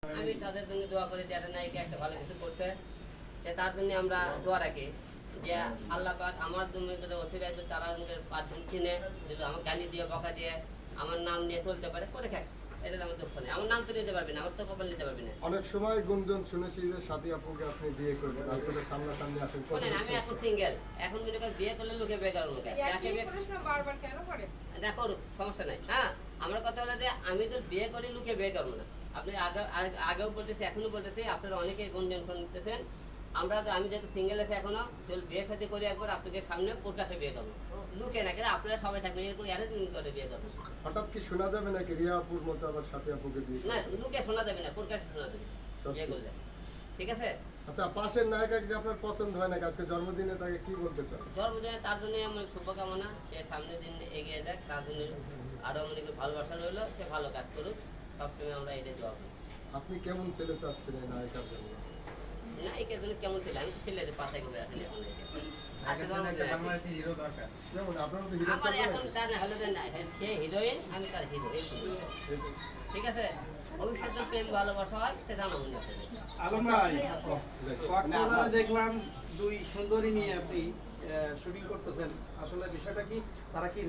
আমি তাদের জন্য দোয়া করি যে একটা নায়িকা একটা ভালো কিছু করতে, যে তার জন্য আমরা দোয়া রাখি যে আল্লাহ পাক আমার জন্য অসুবিধা তারা পাঁচজন কিনে যদি আমার গালি দিয়ে বকা দিয়ে আমার নাম নিয়ে চলতে পারে করে খাক, এটা আমার দুঃখ নেই। আমার নাম তো নিতে পারবি না, আমার তো কপাল নিতে পারবি না। অনেক সময় গুঞ্জন শুনেছি যে সাথী আপুকে আপনি বিয়ে করবেন, আজকে তো সামনাসামনি আসেন। শোনেন, আমি এখন সিঙ্গেল, এখন মনে করেন বিয়ে করলে লোকে বিয়ে করার মুখে দেখো সমস্যা নাই। হ্যাঁ, আমার কথা হলো যে আমি তো বিয়ে করি লোকে বিয়ে করবো না। আপনি আগেও বলতেছি এখনো বলতেছি, আপনারা অনেকে গুঞ্জন শুনতেছেন। আমি যেহেতু সিঙ্গেল আছি এখনো, যদি বিয়ে সাথে করি একবার আপনাদের সামনে কোর্টাকে বিয়ে করবো, লুকে না, কিন্তু আপনারা সবাই থাকবেন এরকম অ্যারেঞ্জমেন্ট করে বিয়ে করবো। হঠাৎ কি শোনা যাবে নাকি রিয়া আপুর মতো আবার সাথী আপুকে বিয়ে? না, লুকে শোনা যাবে না, কোর্টাকে শোনা যাবে বিয়ে করলে, ঠিক আছে? আচ্ছা, পাশের নায়িকাকে আপনার পছন্দ হয় নাকি? আজকে জন্মদিনে তাকে কি বলতে চান? জন্মদিনে তার জন্য আমার শুভকামনা, সে সামনের দিন এগিয়ে যাক, তার জন্য আরও মনে করি ভালোবাসা রইলো, সে ভালো কাজ করুক, সবসময় আমরা এটাই দোয়া করি। আপনি কেমন ছেলে চাচ্ছেন এই নায়িকার জন্য? নায়িকার জন্য কেমন ছিল, আমি তো ছেলেদের পাশায় করে আসলে এখন যেমন আপনারা তো হিরো আমার এখন তার না হলে না, সে হিরোইন, আমি তার হিরো, ঠিক আছে? ভবিষ্যতে প্রেম ভালোবাসা হয় সেটা আমার মনে আছে। আলম ভাই, কক্সবাজারে দেখলাম দুই সুন্দরী নিয়ে আপনি শুটিং করতেছেন, আসলে বিষয়টা কি? তারা কি